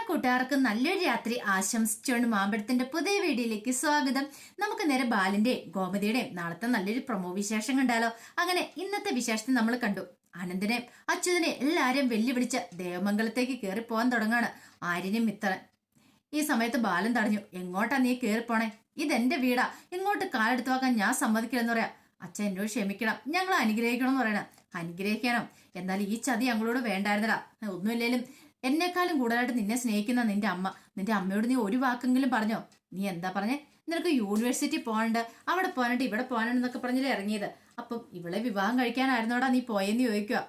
കൂട്ടുകാർക്ക് നല്ലൊരു രാത്രി ആശംസിച്ചുകൊണ്ട് മാമ്പഴത്തിന്റെ പുതിയ വീഡിയോയിലേക്ക് സ്വാഗതം. നമുക്ക് നേരെ ബാലിന്റെ ഗോമതിയുടെയും നാളത്തെ നല്ലൊരു പ്രൊമോ വിശേഷം കണ്ടാലോ. അങ്ങനെ ഇന്നത്തെ വിശേഷത്തെ നമ്മൾ കണ്ടു. അനന്തനെ അച്യുതനെ എല്ലാരും വെല്ലുവിളിച്ച് ദേവമംഗലത്തേക്ക് കയറി പോകാൻ തുടങ്ങാണ് ആര്യനും മിത്രൻ. ഈ സമയത്ത് ബാലൻ തടഞ്ഞു. എങ്ങോട്ടാ നീ കയറിപ്പോണേ? ഇതെന്റെ വീടാ, ഇങ്ങോട്ട് കാലെടുത്ത് വെക്കാൻ ഞാൻ സമ്മതിക്കില്ലെന്ന് പറയാം. അച്ഛൻ എന്നോട് ക്ഷമിക്കണം, ഞങ്ങൾ അനുഗ്രഹിക്കണം എന്ന് പറയണം. അനുഗ്രഹിക്കണം, എന്നാൽ ഈ ചതി ഞങ്ങളോട് വേണ്ടായിരുന്നടാ. ഒന്നുമില്ലേലും എന്നെക്കാളും കൂടുതലായിട്ട് നിന്നെ സ്നേഹിക്കുന്ന നിന്റെ അമ്മ, നിന്റെ അമ്മയോട് നീ ഒരു വാക്കെങ്കിലും പറഞ്ഞോ? നീ എന്താ പറഞ്ഞേ? നിനക്ക് യൂണിവേഴ്സിറ്റി പോകാനുണ്ട്, അവിടെ പോകാനുണ്ട്, ഇവിടെ പോകാനുണ്ടെന്നൊക്കെ പറഞ്ഞില്ലേ ഇറങ്ങിയത്. അപ്പം ഇവളെ വിവാഹം കഴിക്കാനായിരുന്നോടാ നീ പോയെന്ന് ചോദിക്കുക.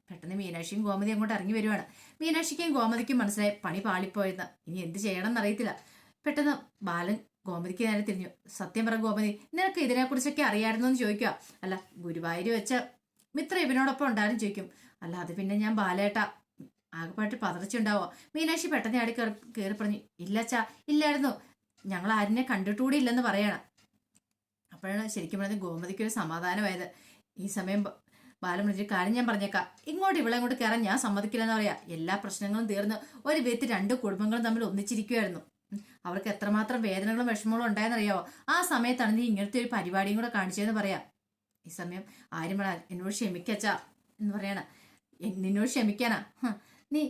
പെട്ടെന്ന് മീനാക്ഷിയും ഗോമതി അങ്ങോട്ട് ഇറങ്ങി വരുവാണ്. മീനാക്ഷിക്കും ഗോമതിക്കും മനസ്സിലായി പണി പാളിപ്പോയെന്ന്. ഇനി എന്ത് ചെയ്യണം എന്നറിയത്തില്ല. പെട്ടെന്ന് ബാലൻ ഗോമതിക്ക് നേരെ തിരിഞ്ഞു. സത്യം പറ ഗോമതി, നിനക്ക് ഇതിനെക്കുറിച്ചൊക്കെ അറിയാമായിരുന്നു എന്ന് ചോദിക്കുക. അല്ല, ഗുരുവായൂർ വെച്ച മിത്ര ഇവനോടൊപ്പം ഉണ്ടായിരുന്നു ചോദിക്കും. അല്ല, അത് പിന്നെ ഞാൻ ബാലേട്ട ആകെപ്പാട്ട് പതറിച്ചുണ്ടാവോ? മീനാക്ഷി പെട്ടെന്ന് ആടി കയറി പറഞ്ഞു. ഇല്ലച്ചാ, ഇല്ലായിരുന്നു, ഞങ്ങൾ ആരിനെ കണ്ടിട്ടുകൂടി ഇല്ലെന്ന് പറയണം. അപ്പോഴാണ് ശരിക്കും പറഞ്ഞത് ഗോമതിക്കൊരു സമാധാനമായത്. ഈ സമയം ബാലൻ വിളിച്ച് കാര്യം ഞാൻ പറഞ്ഞേക്കാം, ഇങ്ങോട്ട് ഇവിടെ ഇങ്ങോട്ട് കയറാൻ ഞാൻ സമ്മതിക്കില്ലെന്ന് പറയാ. എല്ലാ പ്രശ്നങ്ങളും തീർന്ന് ഒരു വിധത്തിൽ രണ്ട് കുടുംബങ്ങളും തമ്മിൽ ഒന്നിച്ചിരിക്കുമായിരുന്നു. അവർക്ക് എത്രമാത്രം വേദനകളും വിഷമങ്ങളും ഉണ്ടായെന്നറിയാവോ? ആ സമയത്താണ് നീ ഇങ്ങനത്തെ ഒരു പരിപാടിയും കൂടെ കാണിച്ചതെന്ന് പറയാം. ഈ സമയം ആരും പറയാൻ എന്നോട് ക്ഷമിക്കച്ചാ എന്ന് പറയണ. നിന്നോട് ക്ഷമിക്കാനാ? നീ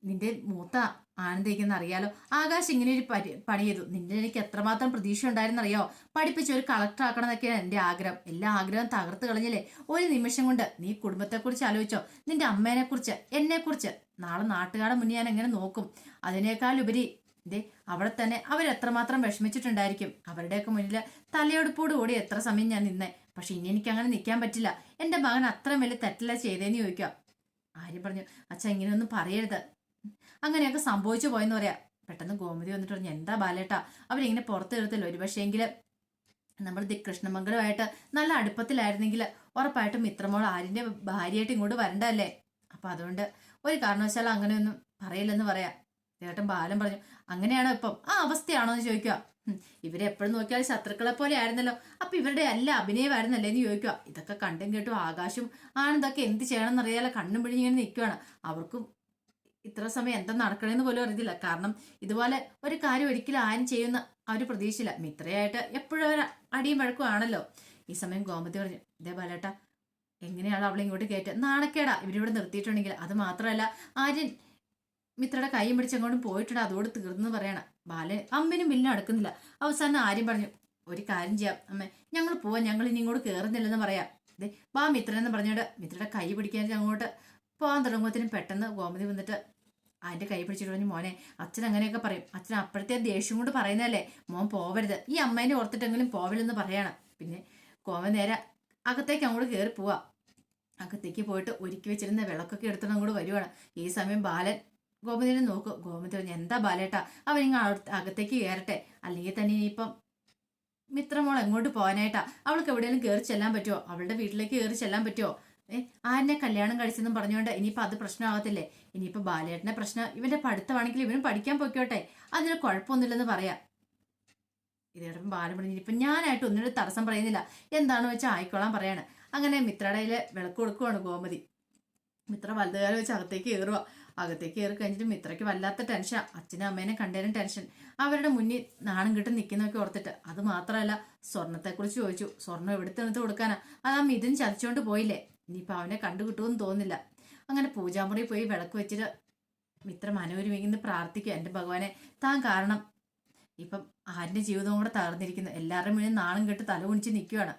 നിന്റെ മൂത്ത ആനന്ദിക്കുന്ന അറിയാലോ. ആകാശ് ഇങ്ങനെ ഒരു പണി ചെയ്തു. നിന്റെ എനിക്ക് എത്രമാത്രം പ്രതീക്ഷ ഉണ്ടായിരുന്നറിയോ? പഠിപ്പിച്ച് ഒരു കളക്ടർ ആക്കണം എന്നൊക്കെയാണ് എന്റെ ആഗ്രഹം. എല്ലാ ആഗ്രഹം തകർത്ത് കളഞ്ഞില്ലേ ഒരു നിമിഷം കൊണ്ട്? നീ കുടുംബത്തെക്കുറിച്ച് ആലോചിച്ചോ? നിന്റെ അമ്മേനെ കുറിച്ച്, എന്നെ കുറിച്ച്? നാളെ നാട്ടുകാരുടെ മുന്നേ ഞാൻ എങ്ങനെ നോക്കും? അതിനേക്കാൾ ഉപരി ഇതേ അവിടെ തന്നെ അവരെത്രമാത്രം വിഷമിച്ചിട്ടുണ്ടായിരിക്കും. അവരുടെയൊക്കെ മുന്നിൽ തലയെടുപ്പോട് കൂടി എത്ര സമയം ഞാൻ നിന്നേ. പക്ഷെ ഇനി എനിക്ക് അങ്ങനെ നിൽക്കാൻ പറ്റില്ല. എന്റെ മകൻ അത്രയും വലിയ തെറ്റല്ല ചെയ്തേന്ന് ചോദിക്കുക. ആര്യം പറഞ്ഞു. അച്ഛാ, ഇങ്ങനെയൊന്നും പറയരുത്, അങ്ങനെയൊക്കെ സംഭവിച്ചു പോയെന്ന് പറയാ. പെട്ടെന്ന് ഗോമതി വന്നിട്ട് പറഞ്ഞു. എന്താ ബാലേട്ടാ, അവരിങ്ങനെ പുറത്ത് എടുത്തല്ലോ. ഒരു പക്ഷേങ്കിൽ നമ്മൾ കൃഷ്ണമംഗലമായിട്ട് നല്ല അടുപ്പത്തിലായിരുന്നെങ്കിൽ ഉറപ്പായിട്ടും മിത്രമോൾ ആര്യന്റെ ഭാര്യയായിട്ട് ഇങ്ങോട്ട് വരണ്ടല്ലേ. അപ്പൊ അതുകൊണ്ട് ഒരു കാരണവശാലും അങ്ങനെയൊന്നും പറയില്ലെന്ന് പറയാം. ചേട്ടൻ ബാലൻ പറഞ്ഞു. അങ്ങനെയാണോ ഇപ്പം? ആ അവസ്ഥയാണോ എന്ന് ചോദിക്കുക. ഇവരെപ്പോഴും നോക്കിയാൽ ശത്രുക്കളെ പോലെ ആയിരുന്നല്ലോ, അപ്പൊ ഇവരുടെ എല്ലാ അഭിനയമായിരുന്നല്ലേ എന്ന് ചോദിക്കുക. ഇതൊക്കെ കണ്ടും കേട്ടും ആകാശം ആനന്ദൊക്കെ എന്ത് ചെയ്യണം എന്നറിയാലോ കണ്ണും പിഴിഞ്ഞിങ്ങനെ നിൽക്കുകയാണ്. അവർക്കും ഇത്ര സമയം എന്താ നടക്കണമെന്ന് പോലും അറിയത്തില്ല. കാരണം ഇതുപോലെ ഒരു കാര്യം ഒരിക്കലും ആരും ചെയ്യുന്ന ആ ഒരു പ്രതീക്ഷയില്ല. മിത്രയായിട്ട് എപ്പോഴും അവർ അടിയും വഴക്കും ആണല്ലോ. ഈ സമയം ഗോമതി പറഞ്ഞു. ഇതേ ബാലേട്ടാ, എങ്ങനെയാണ് അവളെ ഇങ്ങോട്ട് കയറ്റുക? നാണക്കേടാ ഇവരിവിടെ നിർത്തിയിട്ടുണ്ടെങ്കിൽ. അത് മാത്രമല്ല, ആര്യൻ മിത്രയുടെ കൈയും പിടിച്ച് അങ്ങോട്ടും പോയിട്ടുണ്ട്, അതോട് തീർന്നു പറയണം. ബാലൻ അമ്മിനും ബില്ലും അടുക്കുന്നില്ല. അവസാനം ആര്യം പറഞ്ഞു. ഒരു കാര്യം ചെയ്യാം അമ്മേ, ഞങ്ങൾ പോവാം, ഞങ്ങൾ ഇനി ഇങ്ങോട്ട് കയറുന്നില്ലെന്ന് പറയാം. അതെ ബാ മിത്രൻ എന്ന് പറഞ്ഞോണ്ട് മിത്രയുടെ കൈ പിടിക്കാൻ അങ്ങോട്ട് പോകാൻ തുടങ്ങുമ്പോഴത്തേനും പെട്ടെന്ന് ഗോമതി വന്നിട്ട് അതിന്റെ കൈ പിടിച്ചിട്ട് പറഞ്ഞു. മോനെ, അച്ഛൻ അങ്ങനെയൊക്കെ പറയും. അച്ഛൻ അപ്പോഴത്തെ ദേഷ്യം കൊണ്ട് പറയുന്നതല്ലേ, മോൻ പോവരുത്, ഈ അമ്മേനെ ഓർത്തിട്ടെങ്കിലും പോവില്ലെന്ന് പറയണം. പിന്നെ ഗോമതി നേരെ അകത്തേക്ക് അങ്ങോട്ട് കയറി പോവാ. അകത്തേക്ക് പോയിട്ട് ഒരുക്കി വെച്ചിരുന്ന വിളക്കൊക്കെ എടുത്തിട്ട് അങ്ങോട്ട് വരുവാണ്. ഈ സമയം ബാലൻ ഗോമതിനെ നോക്കൂ. ഗോമതി പറഞ്ഞു. എന്താ ബാലേട്ടാ, അവനിങ്ങ അകത്തേക്ക് കയറട്ടെ, അല്ലെങ്കിൽ തന്നെ ഇനിയിപ്പം മിത്രമോൾ എങ്ങോട്ട് പോകാനായിട്ടാ? അവൾക്ക് എവിടെയെങ്കിലും കയറി ചെല്ലാൻ പറ്റുമോ? അവളുടെ വീട്ടിലേക്ക് കയറി ചെല്ലാൻ പറ്റുമോ? ആരിനെ കല്യാണം കഴിച്ചെന്നും പറഞ്ഞുകൊണ്ട് ഇനിയിപ്പോൾ അത് പ്രശ്നമാകത്തില്ലേ? ഇനിയിപ്പോൾ ബാലേട്ടന്റെ പ്രശ്നം ഇവന്റെ പഠിത്തമാണെങ്കിൽ ഇവനും പഠിക്കാൻ പൊയ്ക്കോട്ടെ, അതിന് കുഴപ്പമൊന്നുമില്ലെന്ന് പറയാം. ഇതോടൊപ്പം ബാലൻ പറഞ്ഞു. ഇനിയിപ്പം ഞാനായിട്ട് ഒന്നിനും തടസ്സം പറയുന്നില്ല, എന്താണെന്ന് വെച്ചാൽ ആയിക്കോളാൻ പറയാണ്. അങ്ങനെ മിത്രയുടെ വിളക്ക് കൊടുക്കുവാണ് ഗോമതി. മിത്ര വലുതുകാലം വെച്ച് അകത്തേക്ക് കയറുക. അകത്തേക്ക് കയറി കഴിഞ്ഞിട്ട് മിത്രയ്ക്ക് വല്ലാത്ത ടെൻഷൻ. അച്ഛനും അമ്മേനെ കണ്ടേനും ടെൻഷൻ, അവരുടെ മുന്നിൽ നാണം കിട്ടും നിൽക്കുന്നൊക്കെ ഓർത്തിട്ട്. അത് മാത്രമല്ല, സ്വർണത്തെക്കുറിച്ച് ചോദിച്ചു. സ്വർണം എടുത്തെടുത്ത് കൊടുക്കാനാ? അതാ മിഥുൻ ചതിച്ചോണ്ട് പോയില്ലേ, ഇനിയിപ്പോൾ അവനെ കണ്ടു കിട്ടുമെന്ന് തോന്നുന്നില്ല. അങ്ങനെ പൂജാമുറി പോയി വിളക്ക് വെച്ചിട്ട് മിത്ര മനോരുമിന്ന് പ്രാർത്ഥിക്കുക. എൻ്റെ ഭഗവാനെ, താൻ കാരണം ഇപ്പം ആരുടെ ജീവിതവും കൂടെ തകർന്നിരിക്കുന്നു. എല്ലാവരുടെ മുന്നിൽ നാണം കെട്ട് തല കുണിച്ച് നിൽക്കുകയാണ്.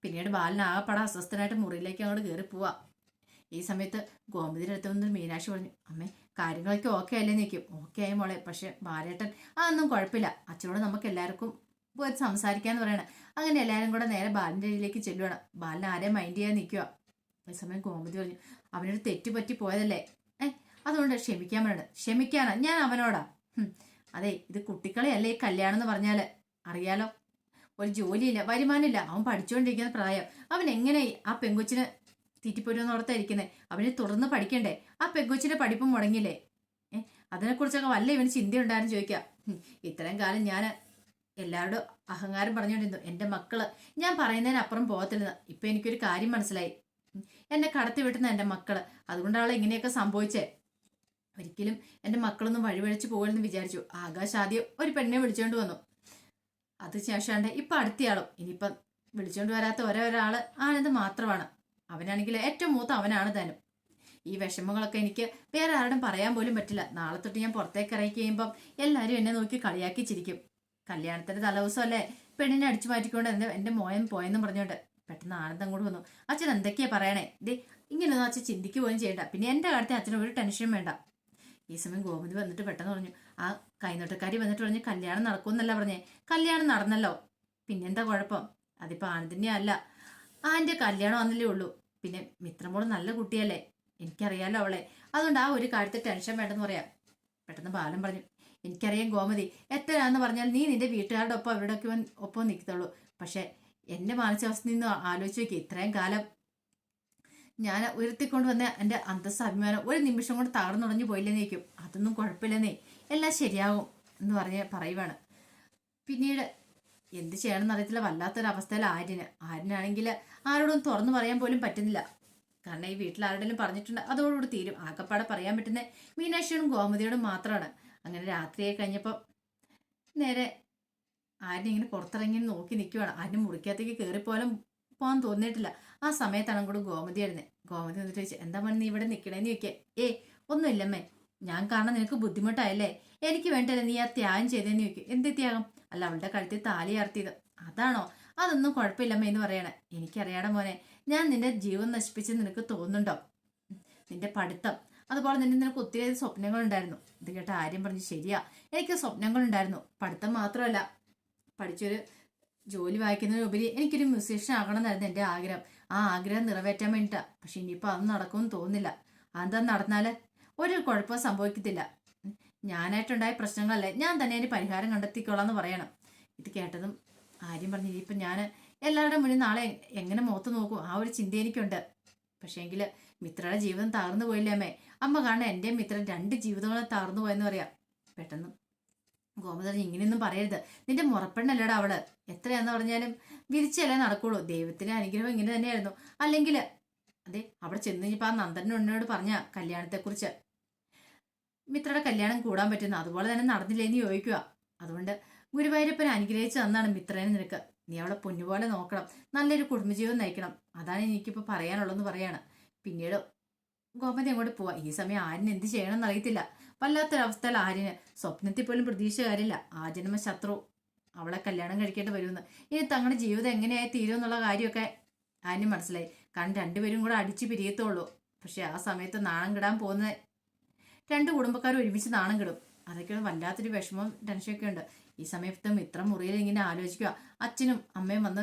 പിന്നീട് ബാലൻ ആകെപ്പാടെ അസ്വസ്ഥനായിട്ട് മുറിയിലേക്ക് അങ്ങോട്ട് കയറി പോവാ. ഈ സമയത്ത് ഗോമതിയുടെ അടുത്ത് വന്ന് മീനാക്ഷി പറഞ്ഞു. അമ്മേ, കാര്യങ്ങളൊക്കെ ഓക്കെ അല്ലേ നിൽക്കും? ഓക്കെ ആയി മോളെ, പക്ഷെ ബാലേട്ടൻ അതൊന്നും കുഴപ്പമില്ല, അച്ഛനോട് നമുക്ക് എല്ലാവർക്കും പോയി സംസാരിക്കാന്ന് പറയണം. അങ്ങനെ എല്ലാവരും കൂടെ നേരെ ബാലിൻ്റെ അടിയിലേക്ക് ചെല്ലുവാണ്. ബാലൻ ആരെയും മൈൻഡ് ചെയ്യാൻ നിൽക്കുക. ഈ സമയം ഗോമതി പറഞ്ഞു. അവനൊരു തെറ്റുപറ്റി പോയതല്ലേ, അതുകൊണ്ട് ക്ഷമിക്കാൻ പറയണം. ക്ഷമിക്കാനാ ഞാൻ അവനോടാ? അതെ, ഇത് കുട്ടികളെയല്ലേ ഈ കല്യാണം എന്ന് പറഞ്ഞാൽ. അറിയാലോ, ഒരു ജോലിയില്ല, വരുമാനമില്ല, അവൻ പഠിച്ചുകൊണ്ടിരിക്കുന്ന പ്രായം. അവൻ എങ്ങനെ ആ പെങ്കൊച്ചിന് തീറ്റിപ്പോരുമെന്ന് ഓർത്തായിരിക്കുന്നത്? അവന് തുടർന്ന് പഠിക്കണ്ടേ? ആ പെങ്കൊച്ചിന്റെ പഠിപ്പും മുടങ്ങില്ലേ? അതിനെക്കുറിച്ചൊക്കെ വല്ല ഇവന് ചിന്തയുണ്ടായിരുന്നു ചോദിക്കാം. ഇത്രയും കാലം ഞാൻ എല്ലാവരോടും അഹങ്കാരം പറഞ്ഞുകൊണ്ടിരുന്നു. എൻ്റെ മക്കള് ഞാൻ പറയുന്നതിനപ്പുറം പോകത്തില്ലെന്ന്. ഇപ്പൊ എനിക്കൊരു കാര്യം മനസ്സിലായി. എന്നെ കടത്തി വിട്ടുന്ന എൻ്റെ മക്കള്, അതുകൊണ്ടാണ് ഇങ്ങനെയൊക്കെ സംഭവിച്ചേ. ഒരിക്കലും എൻ്റെ മക്കളൊന്നും വഴിവഴിച്ച് പോകലെന്ന് വിചാരിച്ചു. ആകാശ് ആദ്യം ഒരു പെണ്ണെ വിളിച്ചോണ്ട് വന്നു. അത് ശേഷാണ്ട് ഇപ്പൊ അടുത്തയാളും. ഇനിയിപ്പം വിളിച്ചോണ്ട് വരാത്ത ഒരാള് ആനന്ദ് മാത്രമാണ്. അവനാണെങ്കിൽ ഏറ്റവും മൂത്ത അവനാണ് താനും. ഈ വിഷമങ്ങളൊക്കെ എനിക്ക് വേറെ ആരോടും പറയാൻ പോലും പറ്റില്ല. നാളെ തൊട്ട് ഞാൻ പുറത്തേക്ക് ഇറങ്ങി കഴിയുമ്പം എല്ലാവരും എന്നെ നോക്കി കളിയാക്കി ചിരിക്കും. കല്യാണത്തിന്റെ തലേദിവസം അല്ലേ പെണ്ണിനെ അടിച്ചു മാറ്റിക്കൊണ്ട് എന്റെ മോയൻ പോയെന്നും പറഞ്ഞോണ്ട് പെട്ടെന്ന് ആനന്ദം കൂടെ വന്നു. അച്ഛൻ എന്തൊക്കെയാ പറയണേ? ദേ ഇങ്ങനെയൊന്നും അച്ഛൻ ചിന്തിക്ക് പോലും ചെയ്യണ്ട. പിന്നെ എന്റെ കാര്യത്തിൽ അച്ഛന് ഒരു ടെൻഷനും വേണ്ട. ഈ സമയം ഗോമതി വന്നിട്ട് പെട്ടെന്ന് പറഞ്ഞു, ആ കൈനോട്ടക്കാരി വന്നിട്ട് പറഞ്ഞു കല്യാണം നടക്കുമെന്നല്ല പറഞ്ഞേ. കല്യാണം നടന്നല്ലോ, പിന്നെന്താ കുഴപ്പം? അതിപ്പോ ആനന്ദിന്റെ അല്ല, ആന്റെ കല്യാണം വന്നല്ലേ ഉള്ളൂ. പിന്നെ മിത്രമോള് നല്ല കുട്ടിയല്ലേ, എനിക്കറിയാലോ അവളെ. അതുകൊണ്ട് ആ ഒരു കാര്യത്തിൽ ടെൻഷൻ വേണ്ടെന്ന് പറയാം. പെട്ടെന്ന് ബാലൻ പറഞ്ഞു, എനിക്കറിയാം ഗോമതി, എത്രയാന്ന് പറഞ്ഞാൽ നീ നിന്റെ വീട്ടുകാരുടെ ഒപ്പം അവരുടെയൊക്കെ ഒപ്പം നിൽക്കത്തുള്ളൂ. പക്ഷെ എന്റെ മാനസികാവസ്ഥ നിന്ന് ആലോചിച്ച് നോക്കി. ഇത്രയും കാലം ഞാൻ ഉയർത്തിക്കൊണ്ടുവന്ന എൻ്റെ അന്തസ്സ അഭിമാനം ഒരു നിമിഷം കൊണ്ട് തകർന്നുടഞ്ഞു പോയില്ലെന്ന് ചോദിക്കും. അതൊന്നും കുഴപ്പമില്ലെന്നേ, എല്ലാം ശരിയാവും എന്ന് പറയുവാണ്. പിന്നീട് എന്ത് ചെയ്യണമെന്ന് അറിയത്തില്ല, വല്ലാത്തൊരവസ്ഥയിൽ ആര്യനാണെങ്കിൽ ആരോടും തുറന്നു പറയാൻ പോലും പറ്റുന്നില്ല. കാരണം ഈ വീട്ടിൽ ആരുടെയും പറഞ്ഞിട്ടുണ്ട്, അതോടുകൂടി തീരും. ആകപ്പാടെ പറയാൻ പറ്റുന്ന മീനാക്ഷിയോടും ഗോമതിയോടും മാത്രമാണ്. അങ്ങനെ രാത്രിയായി കഴിഞ്ഞപ്പോൾ നേരെ ആര്യൻ ഇങ്ങനെ പുറത്തിറങ്ങി നോക്കി നിൽക്കുവാണ്. ആര്യന് മുറിക്കകത്തേക്ക് കയറിപ്പോലും പോകാൻ തോന്നിയിട്ടില്ല. ആ സമയത്താണ് കൂടെ ഗോമതി ആയിരുന്നേ. ഗോമതി എന്നിട്ട് ചോദിച്ചു, എന്താ മണി നീ ഇവിടെ നിൽക്കണേന്ന് ചോദിക്കേ. ഒന്നുമില്ലമ്മേ, ഞാൻ കാണാൻ നിനക്ക് ബുദ്ധിമുട്ടായല്ലേ, എനിക്ക് വേണ്ടല്ലേ നീ ആ ത്യാഗം ചെയ്തേന്ന് ചോദിക്കും. എന്ത് ത്യാഗം? അല്ല, അവളുടെ കഴുത്തിൽ താലി ആർത്തിയത്, അതാണോ? അതൊന്നും കുഴപ്പമില്ലമ്മ എന്ന് പറയണേ. എനിക്കറിയാടെ മോനെ, ഞാൻ നിന്റെ ജീവൻ നശിപ്പിച്ചെന്ന് നിനക്ക് തോന്നുന്നുണ്ടോ? നിന്റെ പഠിത്തം, അതുപോലെ നിനക്ക് ഒത്തിരി സ്വപ്നങ്ങളുണ്ടായിരുന്നു. ഇത് കേട്ട ആര്യം പറഞ്ഞു, ശരിയാ, എനിക്ക് സ്വപ്നങ്ങളുണ്ടായിരുന്നു. പഠിത്തം മാത്രമല്ല, പഠിച്ചൊരു ജോലി വായിക്കുന്നതിനുപരി എനിക്കൊരു മ്യൂസീഷ്യൻ ആകണം എന്നായിരുന്നു എൻ്റെ ആഗ്രഹം. ആ ആഗ്രഹം നിറവേറ്റാൻ വേണ്ടിയിട്ടാ. പക്ഷെ ഇനിയിപ്പോൾ അത് നടക്കുമെന്ന് തോന്നുന്നില്ല. അതെന്താ നടന്നാല് ഒരു കുഴപ്പവും സംഭവിക്കത്തില്ല. ഞാനായിട്ടുണ്ടായ പ്രശ്നങ്ങളല്ലേ, ഞാൻ തന്നെ അതിന് പരിഹാരം കണ്ടെത്തിക്കോളാന്ന് പറയണം. ഇത് കേട്ടതും ആര്യം പറഞ്ഞു, ഇനിയിപ്പം ഞാൻ എല്ലാവരുടെ മുന്നിൽ നാളെ എങ്ങനെ മുഖത്ത് നോക്കും, ആ ഒരു ചിന്ത എനിക്കുണ്ട്. പക്ഷേങ്കിൽ മിത്രയുടെ ജീവിതം തകർന്നു പോയില്ലേ അമ്മേ? അമ്മ കാണാൻ എൻ്റെ മിത്രൻ 2 ജീവിതങ്ങളും തകർന്നു പോയെന്ന് പറയാം. പെട്ടെന്ന് ഗോമതി, ഇങ്ങനെയൊന്നും പറയരുത്, നിന്റെ മുറപ്പെണ്ണല്ലടാ അവള്. എത്രയാന്ന് പറഞ്ഞാലും വിരിച്ചല്ലേ നടക്കുള്ളൂ. ദൈവത്തിന്റെ അനുഗ്രഹം ഇങ്ങനെ തന്നെയായിരുന്നു. അല്ലെങ്കിൽ അതെ, അവിടെ ചെന്ന് കഴിഞ്ഞപ്പോൾ ആ നന്ദനോട് പറഞ്ഞ കല്യാണത്തെക്കുറിച്ച്, മിത്രയുടെ കല്യാണം കൂടാൻ പറ്റുന്ന അതുപോലെ തന്നെ നടന്നില്ലേന്ന് ചോദിക്കുക. അതുകൊണ്ട് ഗുരുവായൂരപ്പൻ അനുഗ്രഹിച്ചു തന്നാണ് മിത്രനെ നിനക്ക്. നീ അവളെ പൊന്നുപോലെ നോക്കണം, നല്ലൊരു കുടുംബജീവിതം നയിക്കണം. അതാണ് എനിക്കിപ്പോൾ പറയാനുള്ളതെന്ന് പറയാണ്. പിന്നീട് ഗോമതി അങ്ങോട്ട് പോവാ. ഈ സമയം ആര്യന് എന്ത് ചെയ്യണമെന്ന് അറിയത്തില്ല. വല്ലാത്തൊരവസ്ഥയിൽ ആര്യന് സ്വപ്നത്തിൽ പോലും പ്രതീക്ഷ കാര്യമില്ല. ആജന്മ ശത്രു അവളെ കല്യാണം കഴിക്കേണ്ടി വരുമെന്ന്. ഇനി തങ്ങളുടെ ജീവിതം എങ്ങനെയായി തീരുമെന്നുള്ള കാര്യമൊക്കെ ആര്യന് മനസ്സിലായി. കാരണം രണ്ടുപേരും കൂടെ അടിച്ചു പിരിയത്തുള്ളൂ. പക്ഷെ ആ സമയത്ത് നാണം കിടാൻ പോകുന്ന 2 കുടുംബക്കാർ ഒരുമിച്ച് നാണം കിടും. അതൊക്കെ വല്ലാത്തൊരു വിഷമവും ടെൻഷനൊക്കെ ഉണ്ട്. ഈ സമയത്ത് മിത്രം മുറിയിൽ ഇങ്ങനെ ആലോചിക്കുക. അച്ഛനും അമ്മയും വന്ന്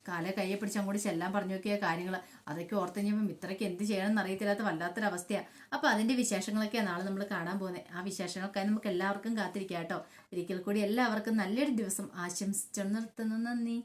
കയ്യെ പിടിച്ച് അങ്ങോട്ട് ചെല്ലാൻ പറഞ്ഞു നോക്കിയ കാര്യങ്ങൾ അതൊക്കെ ഓർത്ത് കഴിഞ്ഞപ്പോൾ മിത്രയ്ക്ക് എന്ത് ചെയ്യണമെന്ന് അറിയത്തില്ലാത്ത വല്ലാത്തൊരവസ്ഥയാണ്. അപ്പോൾ അതിന്റെ വിശേഷങ്ങളൊക്കെയാണ് നാളെ നമ്മൾ കാണാൻ പോകുന്നത്. ആ വിശേഷങ്ങൾക്കായി നമുക്ക് എല്ലാവർക്കും കാത്തിരിക്കാം കേട്ടോ. ഒരിക്കൽ കൂടി എല്ലാവർക്കും നല്ലൊരു ദിവസം ആശംസിച്ചു നിർത്തുന്നു. നന്ദി.